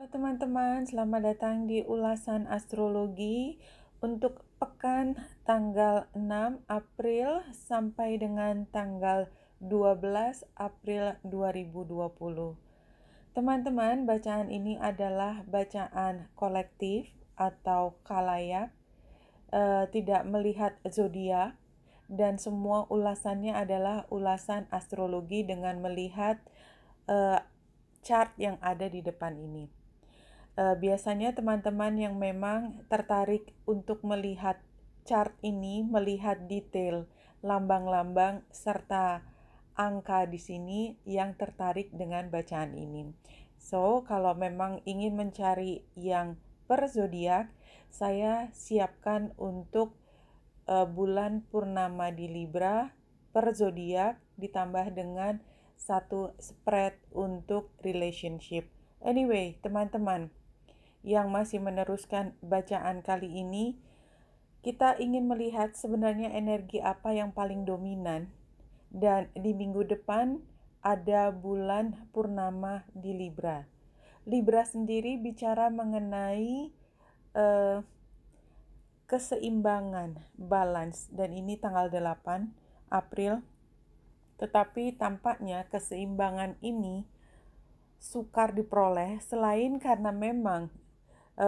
Teman-teman, selamat datang di ulasan astrologi untuk pekan tanggal 6 April sampai dengan tanggal 12 April 2020. Teman-teman, bacaan ini adalah bacaan kolektif atau kalayak, tidak melihat zodiak, dan semua ulasannya adalah ulasan astrologi dengan melihat chart yang ada di depan ini. Biasanya teman-teman yang memang tertarik untuk melihat chart ini, melihat detail lambang-lambang serta angka di sini yang tertarik dengan bacaan ini. So, kalau memang ingin mencari yang per zodiak, saya siapkan untuk bulan purnama di Libra per zodiak ditambah dengan satu spread untuk relationship. Anyway, teman-teman yang masih meneruskan bacaan kali ini, kita ingin melihat sebenarnya energi apa yang paling dominan. Dan di minggu depan ada bulan purnama di Libra. Libra sendiri bicara mengenai keseimbangan, balance, dan ini tanggal 8 April. Tetapi tampaknya keseimbangan ini sukar diperoleh selain karena memang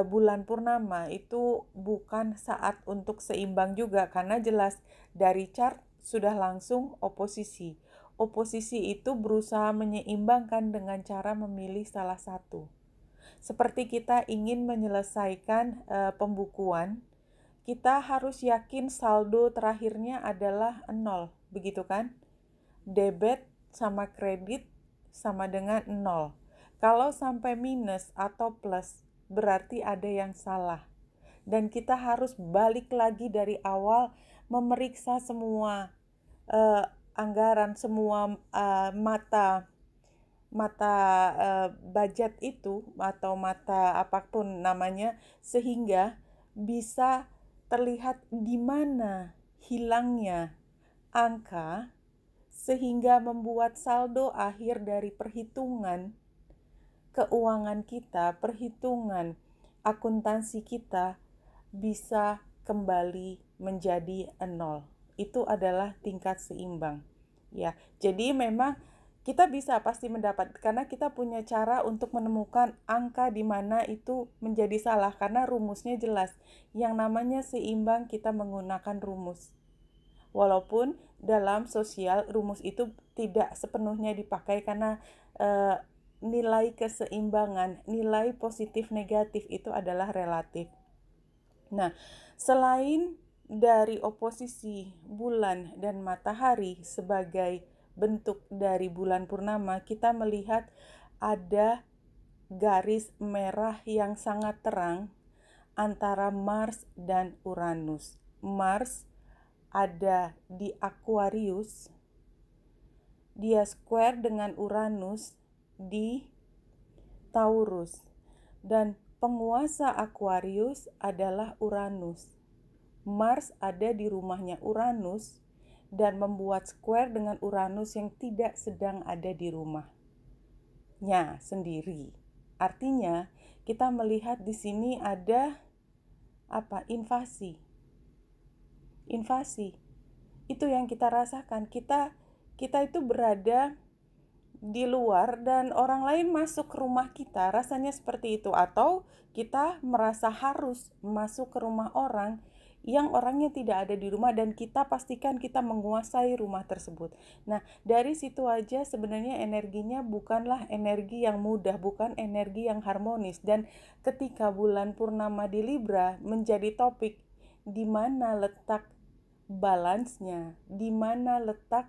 bulan purnama itu bukan saat untuk seimbang juga, karena jelas dari chart sudah langsung oposisi. Oposisi itu berusaha menyeimbangkan dengan cara memilih salah satu. Seperti kita ingin menyelesaikan pembukuan, kita harus yakin saldo terakhirnya adalah 0, begitu kan? Debit sama kredit sama dengan 0. Kalau sampai minus atau plus, berarti ada yang salah. Dan kita harus balik lagi dari awal, memeriksa semua anggaran, semua mata budget itu atau mata apapun namanya, sehingga bisa terlihat di mana hilangnya angka, sehingga membuat saldo akhir dari perhitungan keuangan kita, perhitungan akuntansi kita bisa kembali menjadi 0. Itu adalah tingkat seimbang. Ya, jadi memang kita bisa pasti mendapat, karena kita punya cara untuk menemukan angka di mana itu menjadi salah, karena rumusnya jelas. Yang namanya seimbang kita menggunakan rumus. Walaupun dalam sosial rumus itu tidak sepenuhnya dipakai karena nilai keseimbangan, nilai positif negatif itu adalah relatif. Nah, selain dari oposisi bulan dan matahari sebagai bentuk dari bulan purnama, kita melihat ada garis merah yang sangat terang antara Mars dan Uranus. Mars ada di Aquarius, dia square dengan Uranus di Taurus, dan penguasa Aquarius adalah Uranus. Mars ada di rumahnya Uranus dan membuat square dengan Uranus yang tidak sedang ada di rumahnya sendiri. Artinya, kita melihat di sini ada invasi. Itu yang kita rasakan. Kita itu berada di luar dan orang lain masuk ke rumah kita, rasanya seperti itu. Atau kita merasa harus masuk ke rumah orang yang orangnya tidak ada di rumah dan kita pastikan kita menguasai rumah tersebut. Nah, dari situ aja sebenarnya energinya bukanlah energi yang mudah, bukan energi yang harmonis. Dan ketika bulan purnama di Libra menjadi topik, di mana letak balance-nya, di mana letak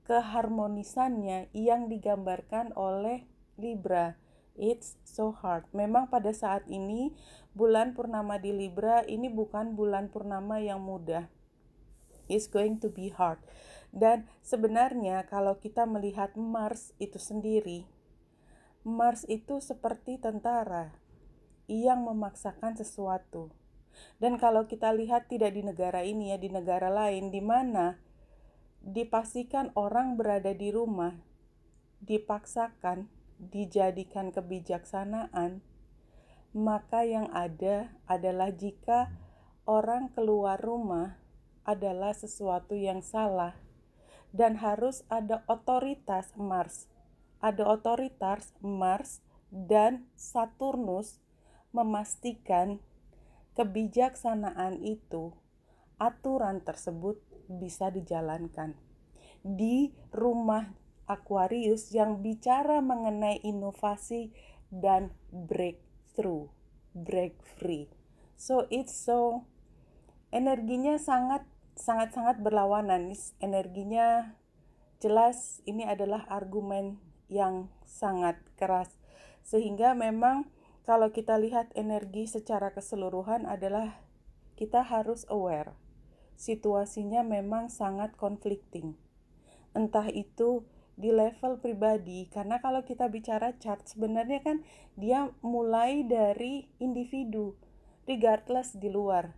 keharmonisannya yang digambarkan oleh Libra. It's so hard. Memang pada saat ini bulan purnama di Libra ini bukan bulan purnama yang mudah. It's going to be hard. Dan sebenarnya kalau kita melihat Mars itu sendiri, Mars itu seperti tentara yang memaksakan sesuatu. Dan kalau kita lihat tidak di negara ini ya, di negara lain di mana dipastikan orang berada di rumah, dipaksakan, dijadikan kebijaksanaan, maka yang ada adalah jika orang keluar rumah adalah sesuatu yang salah dan harus ada otoritas Mars. Ada otoritas Mars dan Saturnus memastikan kebijaksanaan itu, aturan tersebut bisa dijalankan. Di rumah Aquarius yang bicara mengenai inovasi dan breakthrough, break free. So energinya sangat berlawanan. Energinya jelas ini adalah argumen yang sangat keras. Sehingga memang kalau kita lihat energi secara keseluruhan adalah kita harus aware. Situasinya memang sangat conflicting. Entah itu di level pribadi, karena kalau kita bicara chart sebenarnya kan dia mulai dari individu, regardless di luar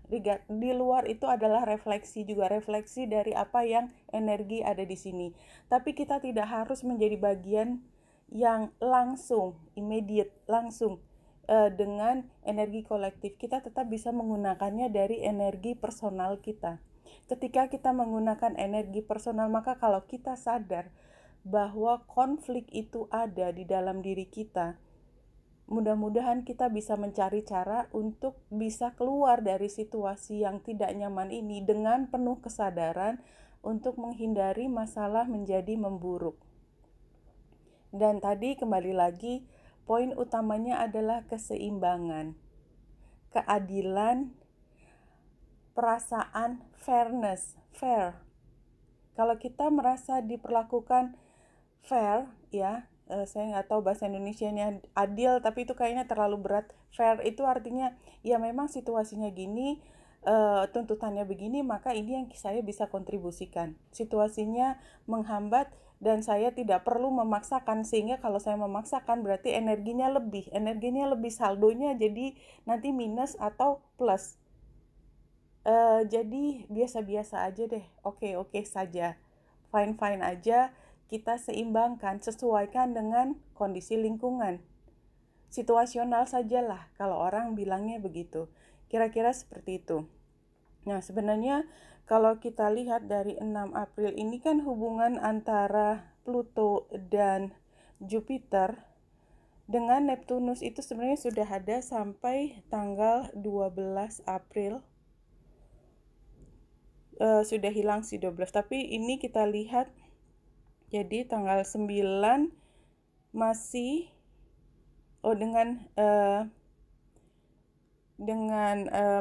itu adalah refleksi dari apa yang energi ada di sini. Tapi kita tidak harus menjadi bagian yang langsung immediate dengan energi kolektif. Kita tetap bisa menggunakannya dari energi personal kita. Ketika kita menggunakan energi personal, maka kalau kita sadar bahwa konflik itu ada di dalam diri kita, mudah-mudahan kita bisa mencari cara untuk bisa keluar dari situasi yang tidak nyaman ini dengan penuh kesadaran untuk menghindari masalah menjadi memburuk. Dan tadi kembali lagi, poin utamanya adalah keseimbangan, keadilan, perasaan fair. Kalau kita merasa diperlakukan fair, ya, saya nggak tahu bahasa Indonesianya adil, tapi itu kayaknya terlalu berat. Fair itu artinya ya memang situasinya gini, tuntutannya begini, maka ini yang saya bisa kontribusikan. Situasinya menghambat dan saya tidak perlu memaksakan, sehingga kalau saya memaksakan berarti energinya lebih, saldonya jadi nanti minus atau plus. Jadi biasa-biasa aja deh, oke saja, fine aja, kita seimbangkan, sesuaikan dengan kondisi lingkungan. Situasional sajalah kalau orang bilangnya begitu, kira-kira seperti itu. Nah, sebenarnya kalau kita lihat dari 6 April ini kan hubungan antara Pluto dan Jupiter dengan Neptunus itu sebenarnya sudah ada sampai tanggal 12 April. Sudah hilang si 12, tapi ini kita lihat jadi tanggal 9 masih dengan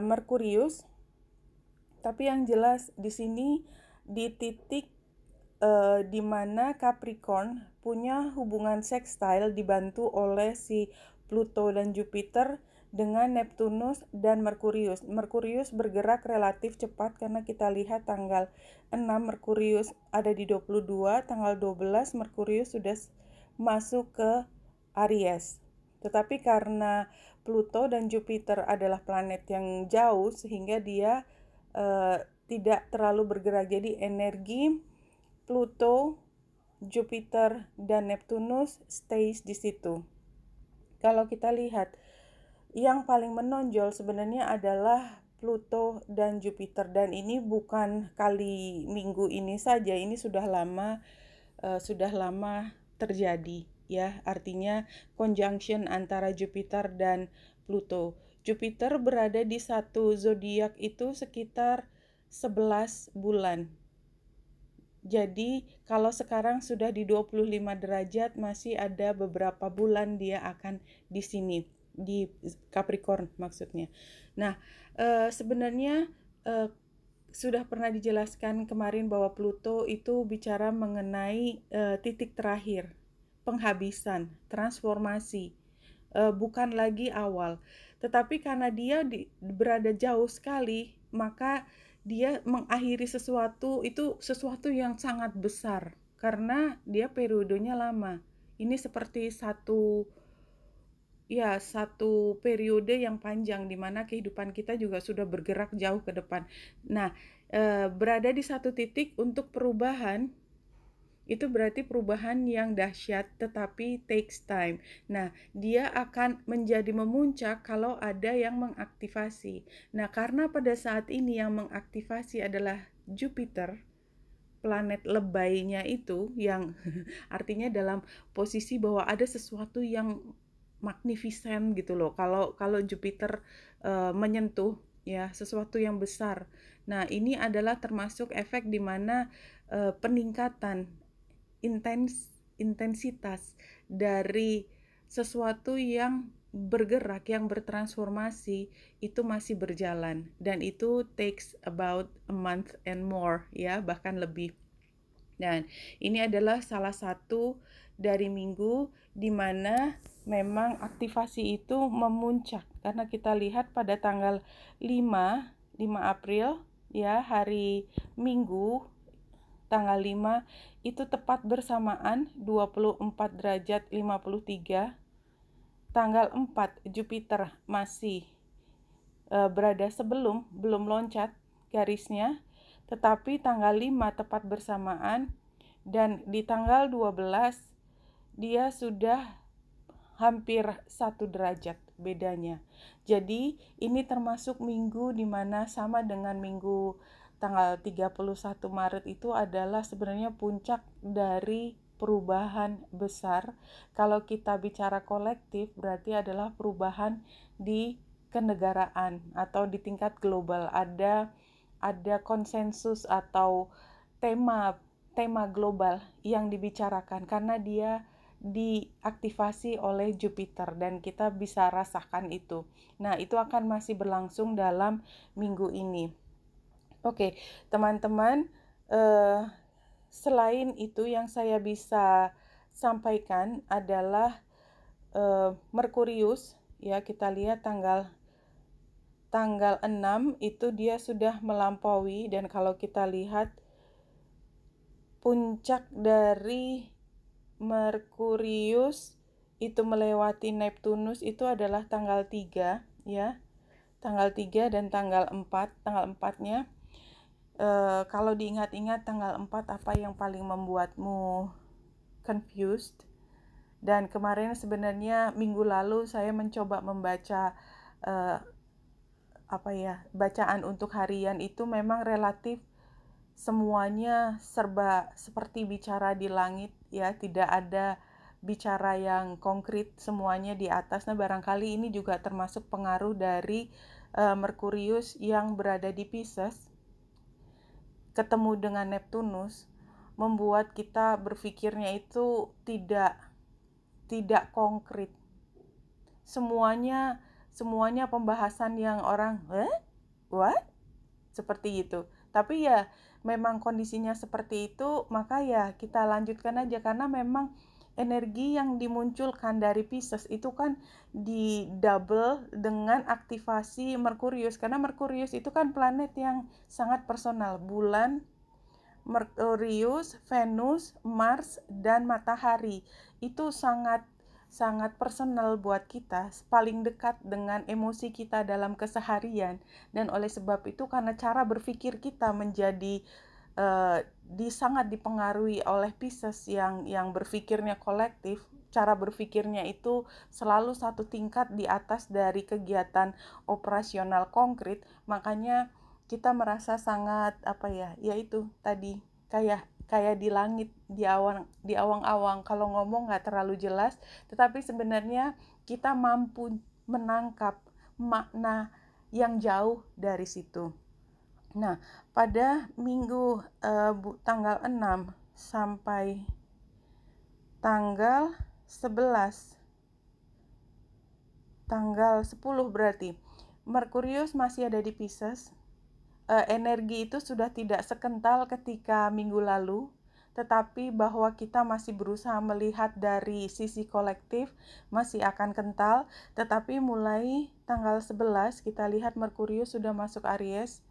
Merkurius, tapi yang jelas di sini di titik di mana Capricorn punya hubungan sextile dibantu oleh si Pluto dan Jupiter dengan Neptunus dan Merkurius. Merkurius bergerak relatif cepat karena kita lihat tanggal 6 Merkurius ada di 22, tanggal 12 Merkurius sudah masuk ke Aries. Tetapi karena Pluto dan Jupiter adalah planet yang jauh sehingga dia tidak terlalu bergerak. Jadi energi Pluto, Jupiter, dan Neptunus stays di situ. Kalau kita lihat yang paling menonjol sebenarnya adalah Pluto dan Jupiter, dan ini bukan kali minggu ini saja, ini sudah lama terjadi, ya. Artinya conjunction antara Jupiter dan Pluto. Jupiter berada di satu zodiak itu sekitar 11 bulan. Jadi kalau sekarang sudah di 25 derajat, masih ada beberapa bulan dia akan di sini, di Capricorn maksudnya. Nah, sebenarnya sudah pernah dijelaskan kemarin bahwa Pluto itu bicara mengenai titik terakhir, penghabisan, transformasi, bukan lagi awal. Tetapi karena dia berada jauh sekali, maka dia mengakhiri sesuatu yang sangat besar karena dia periodenya lama. Ini seperti satu periode yang panjang di mana kehidupan kita juga sudah bergerak jauh ke depan. Nah, berada di satu titik untuk perubahan itu berarti perubahan yang dahsyat tetapi takes time. Nah, dia akan menjadi memuncak kalau ada yang mengaktifasi. Nah, karena pada saat ini yang mengaktifasi adalah Jupiter, planet lebaynya itu yang artinya dalam posisi bahwa ada sesuatu yang magnificent gitu loh. Kalau Jupiter menyentuh ya sesuatu yang besar. Nah, ini adalah termasuk efek di mana peningkatan intensitas dari sesuatu yang bergerak, yang bertransformasi itu masih berjalan, dan itu takes about a month and more ya, bahkan lebih. Dan ini adalah salah satu dari minggu di mana memang aktivasi itu memuncak, karena kita lihat pada tanggal 5 April ya, hari Minggu tanggal 5 itu tepat bersamaan 24 derajat 53. Tanggal 4 Jupiter masih berada belum loncat garisnya, tetapi tanggal 5 tepat bersamaan, dan di tanggal 12 dia sudah hampir 1 derajat bedanya. Jadi ini termasuk minggu di mana sama dengan minggu tanggal 31 Maret itu adalah sebenarnya puncak dari perubahan besar. Kalau kita bicara kolektif berarti adalah perubahan di kenegaraan atau di tingkat global. Ada konsensus atau tema global yang dibicarakan karena dia diaktifasi oleh Jupiter dan kita bisa rasakan itu. Nah, itu akan masih berlangsung dalam minggu ini. Oke, teman-teman, selain itu yang saya bisa sampaikan adalah Merkurius ya, kita lihat tanggal 6 itu dia sudah melampaui, dan kalau kita lihat puncak dari Merkurius itu melewati Neptunus itu adalah tanggal 3 ya. Tanggal 3 dan tanggal 4. Tanggal 4-nya kalau diingat-ingat tanggal 4 apa yang paling membuatmu confused? Dan kemarin sebenarnya minggu lalu saya mencoba membaca bacaan untuk harian itu memang relatif semuanya serba seperti bicara di langit ya, tidak ada bicara yang konkret, semuanya di atas. Nah, barangkali ini juga termasuk pengaruh dari Merkurius yang berada di Pisces ketemu dengan Neptunus, membuat kita berpikirnya itu tidak konkret. Semuanya pembahasan yang orang what? Seperti itu. Tapi ya memang kondisinya seperti itu, maka ya kita lanjutkan aja, karena memang energi yang dimunculkan dari Pisces itu kan di double dengan aktivasi Merkurius, karena Merkurius itu kan planet yang sangat personal. Bulan, Merkurius, Venus, Mars, dan matahari itu sangat personal buat kita, paling dekat dengan emosi kita dalam keseharian. Dan oleh sebab itu, karena cara berpikir kita menjadi sangat dipengaruhi oleh Pisces yang berpikirnya kolektif, cara berpikirnya itu selalu satu tingkat di atas dari kegiatan operasional konkret, makanya kita merasa sangat yaitu tadi kayak di langit, di awang-awang. Kalau ngomong nggak terlalu jelas, tetapi sebenarnya kita mampu menangkap makna yang jauh dari situ. Nah, pada minggu tanggal 6 sampai tanggal 11, tanggal 10 berarti, Merkurius masih ada di Pisces. Energi itu sudah tidak sekental ketika minggu lalu, tetapi bahwa kita masih berusaha melihat dari sisi kolektif masih akan kental. Tetapi mulai tanggal 11 kita lihat Merkurius sudah masuk Aries.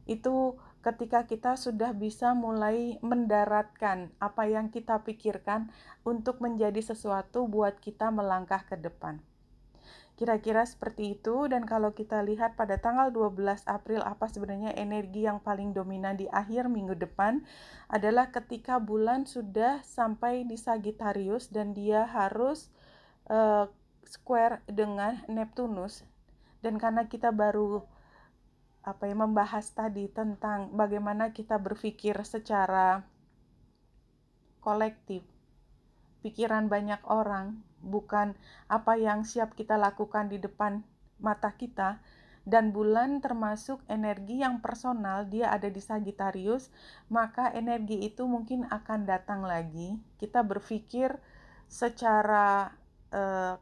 Itu ketika kita sudah bisa mulai mendaratkan apa yang kita pikirkan untuk menjadi sesuatu buat kita melangkah ke depan. Kira-kira seperti itu. Dan kalau kita lihat pada tanggal 12 April, apa sebenarnya energi yang paling dominan di akhir minggu depan adalah ketika bulan sudah sampai di Sagittarius dan dia harus square dengan Neptunus. Dan karena kita baru membahas tadi tentang bagaimana kita berpikir secara kolektif, pikiran banyak orang, bukan apa yang siap kita lakukan di depan mata kita, dan bulan termasuk energi yang personal, dia ada di Sagittarius, maka energi itu mungkin akan datang lagi. Kita berpikir secara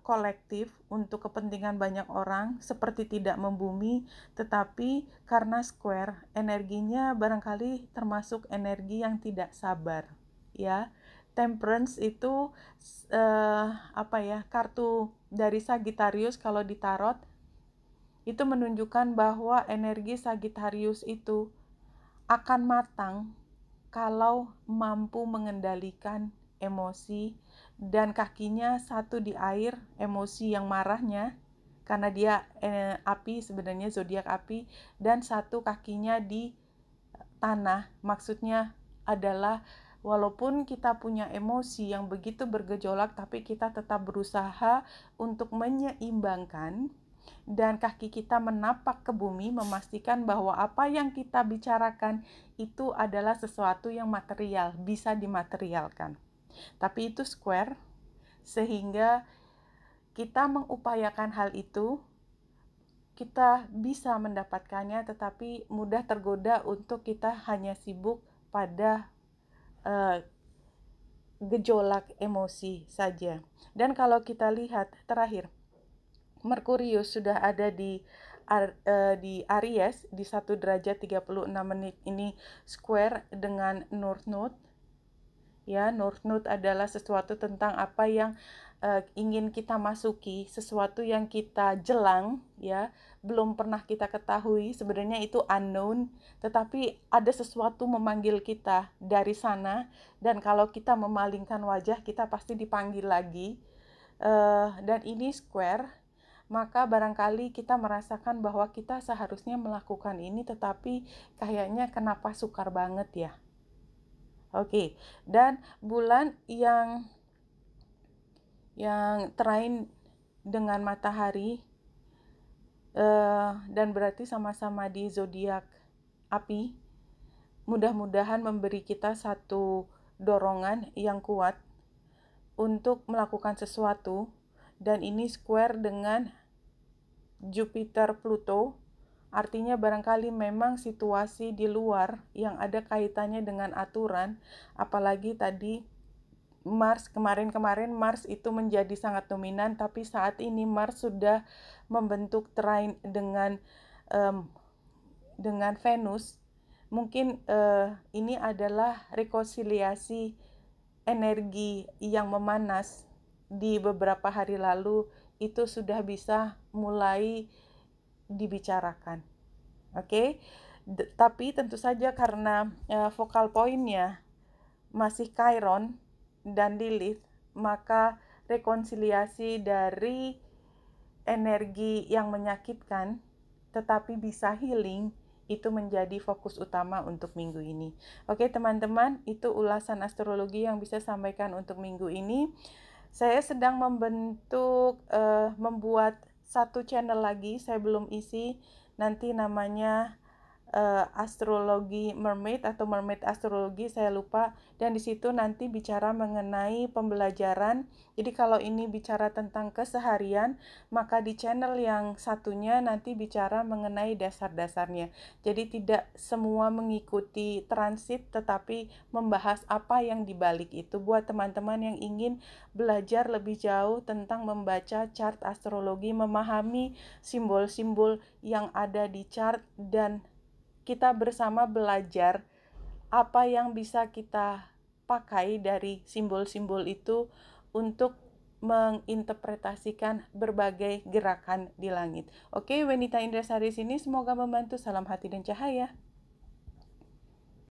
kolektif untuk kepentingan banyak orang, seperti tidak membumi, tetapi karena square, energinya barangkali termasuk energi yang tidak sabar, ya. Temperance itu kartu dari Sagittarius kalau di tarot itu menunjukkan bahwa energi Sagittarius itu akan matang kalau mampu mengendalikan emosi, dan kakinya satu di air, emosi yang marahnya karena dia api, sebenarnya zodiak api, dan satu kakinya di tanah. Maksudnya adalah walaupun kita punya emosi yang begitu bergejolak, tapi kita tetap berusaha untuk menyeimbangkan, dan kaki kita menapak ke bumi, memastikan bahwa apa yang kita bicarakan itu adalah sesuatu yang material, bisa dimaterialkan. Tapi itu square, sehingga kita mengupayakan hal itu, kita bisa mendapatkannya, tetapi mudah tergoda untuk kita hanya sibuk pada gejolak emosi saja. Dan kalau kita lihat terakhir, Merkurius sudah ada di Aries di 1 derajat 36 menit ini square dengan North Node. Ya, North Node adalah sesuatu tentang apa yang ingin kita masuki, sesuatu yang kita jelang, ya, belum pernah kita ketahui, sebenarnya itu unknown, tetapi ada sesuatu memanggil kita dari sana, dan kalau kita memalingkan wajah, kita pasti dipanggil lagi. Dan ini square, maka barangkali kita merasakan bahwa kita seharusnya melakukan ini, tetapi kayaknya kenapa sukar banget ya. Oke, dan bulan yang terain dengan matahari dan berarti sama-sama di zodiak api, mudah-mudahan memberi kita satu dorongan yang kuat untuk melakukan sesuatu. Dan ini square dengan Jupiter Pluto, artinya barangkali memang situasi di luar yang ada kaitannya dengan aturan, apalagi tadi Mars, kemarin Mars itu menjadi sangat dominan, tapi saat ini Mars sudah membentuk trine dengan Venus. Mungkin ini adalah rekonsiliasi energi yang memanas di beberapa hari lalu, itu sudah bisa mulai dibicarakan. Oke? Tapi tentu saja karena focal point-nya masih Chiron dan Lilith, maka rekonsiliasi dari energi yang menyakitkan tetapi bisa healing itu menjadi fokus utama untuk minggu ini. Oke teman-teman, itu ulasan astrologi yang bisa sampaikan untuk minggu ini. Saya sedang membuat satu channel lagi, saya belum isi, nanti namanya astrologi mermaid atau mermaid astrologi, saya lupa, dan di situ nanti bicara mengenai pembelajaran. Jadi kalau ini bicara tentang keseharian, maka di channel yang satunya nanti bicara mengenai dasar-dasarnya. Jadi tidak semua mengikuti transit, tetapi membahas apa yang dibalik itu, buat teman-teman yang ingin belajar lebih jauh tentang membaca chart astrologi, memahami simbol-simbol yang ada di chart, dan kita bersama belajar apa yang bisa kita pakai dari simbol-simbol itu untuk menginterpretasikan berbagai gerakan di langit. Oke, Wenita Indrasari sini, semoga membantu. Salam hati dan cahaya.